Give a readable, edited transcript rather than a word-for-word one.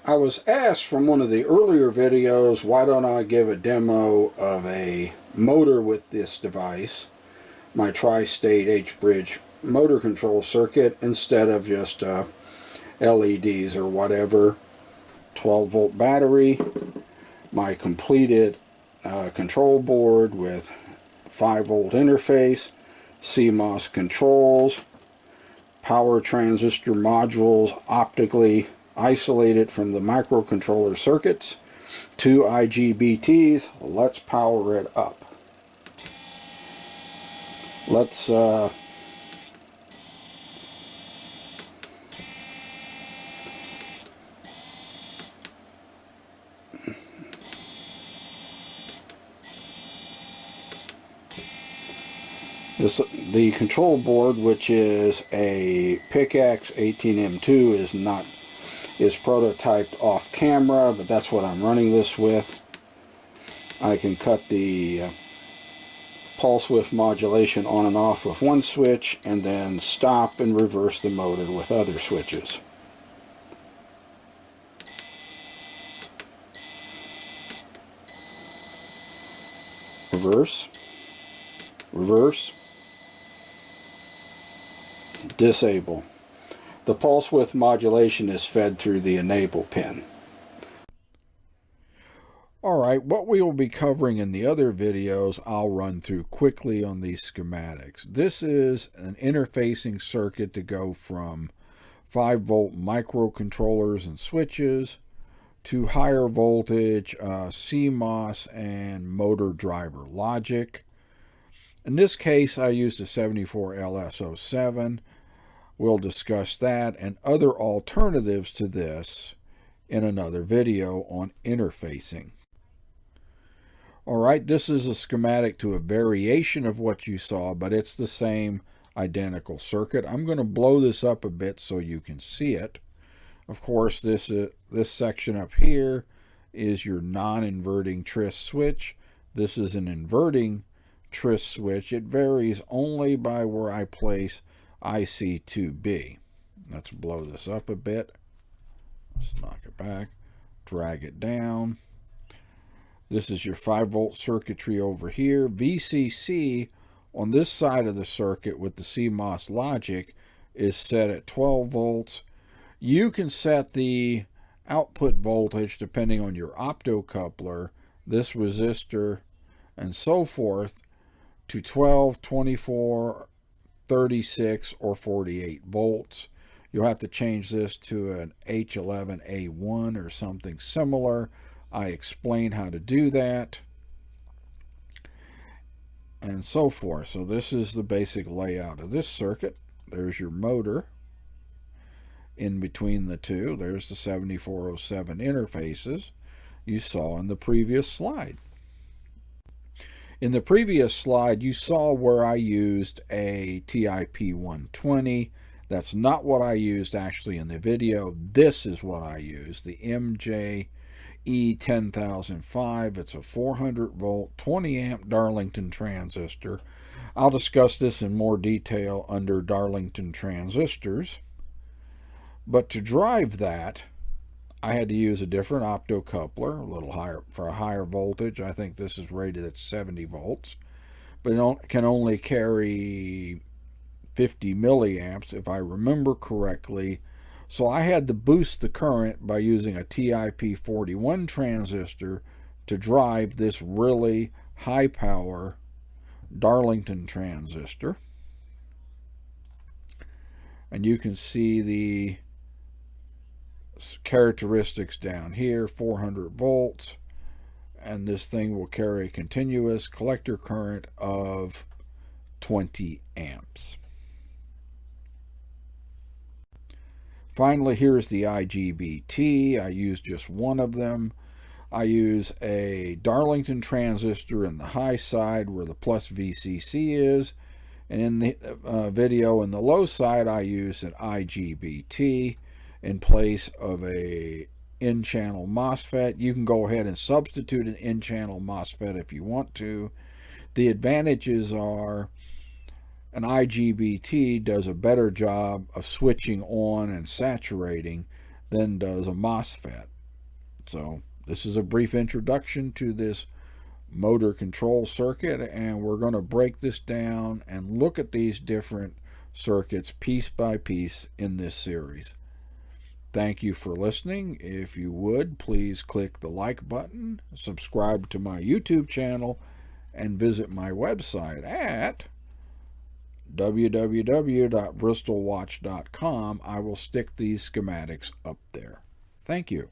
I was asked from one of the earlier videos, why don't I give a demo of a motor with this device, my tri-state H-bridge motor control circuit, instead of just LEDs or whatever. 12-volt battery, my completed control board with 5-volt interface, CMOS controls, power transistor modules optically isolated from the microcontroller circuits, 2 IGBTs. Let's power it up. Let's the control board, which is a PIC-X 18M2, is prototyped off camera, but that's what I'm running this with. I can cut the pulse width modulation on and off with one switch, and then stop and reverse the motor with other switches. Reverse, reverse, disable. The pulse width modulation is fed through the enable pin. Alright, what we will be covering in the other videos, I'll run through quickly on these schematics. This is an interfacing circuit to go from 5-volt microcontrollers and switches to higher voltage CMOS and motor driver logic. In this case, I used a 74LS07. We'll discuss that and other alternatives to this in another video on interfacing. Alright, this is a schematic to a variation of what you saw, but it's the same identical circuit. I'm going to blow this up a bit so you can see it. Of course, this section up here is your non-inverting tris switch. This is an inverting tris switch. It varies only by where I place IC2B. Let's blow this up a bit. Let's knock it back, drag it down. This is your 5-volt circuitry over here. VCC on this side of the circuit with the CMOS logic is set at 12 volts. You can set the output voltage depending on your optocoupler, this resistor, and so forth, to 12, 24, 36, or 48 volts. You'll have to change this to an H11A1 or something similar. I explain how to do that and so forth. So this is the basic layout of this circuit. There's your motor. In between the two, there's the 7407 interfaces you saw in the previous slide. In the previous slide, you saw where I used a TIP120. That's not what I used actually in the video. This is what I used, the MJE10005. It's a 400 volt, 20 amp Darlington transistor. I'll discuss this in more detail under Darlington transistors. But to drive that, I had to use a different optocoupler, a little higher for a higher voltage. I think this is rated at 70 volts, but it can only carry 50 milliamps if I remember correctly. So I had to boost the current by using a TIP41 transistor to drive this really high power Darlington transistor. And you can see the characteristics down here, 400 volts, and this thing will carry a continuous collector current of 20 amps. Finally, here's the IGBT. I use just one of them. I use a Darlington transistor in the high side where the plus VCC is, and in the video in the low side I use an IGBT in place of a N-channel MOSFET. You can go ahead and substitute an N-channel MOSFET if you want to. The advantages are an IGBT does a better job of switching on and saturating than does a MOSFET. So this is a brief introduction to this motor control circuit, and we're going to break this down and look at these different circuits piece by piece in this series. Thank you for listening. If you would, please click the like button, subscribe to my YouTube channel, and visit my website at www.bristolwatch.com. I will stick these schematics up there. Thank you.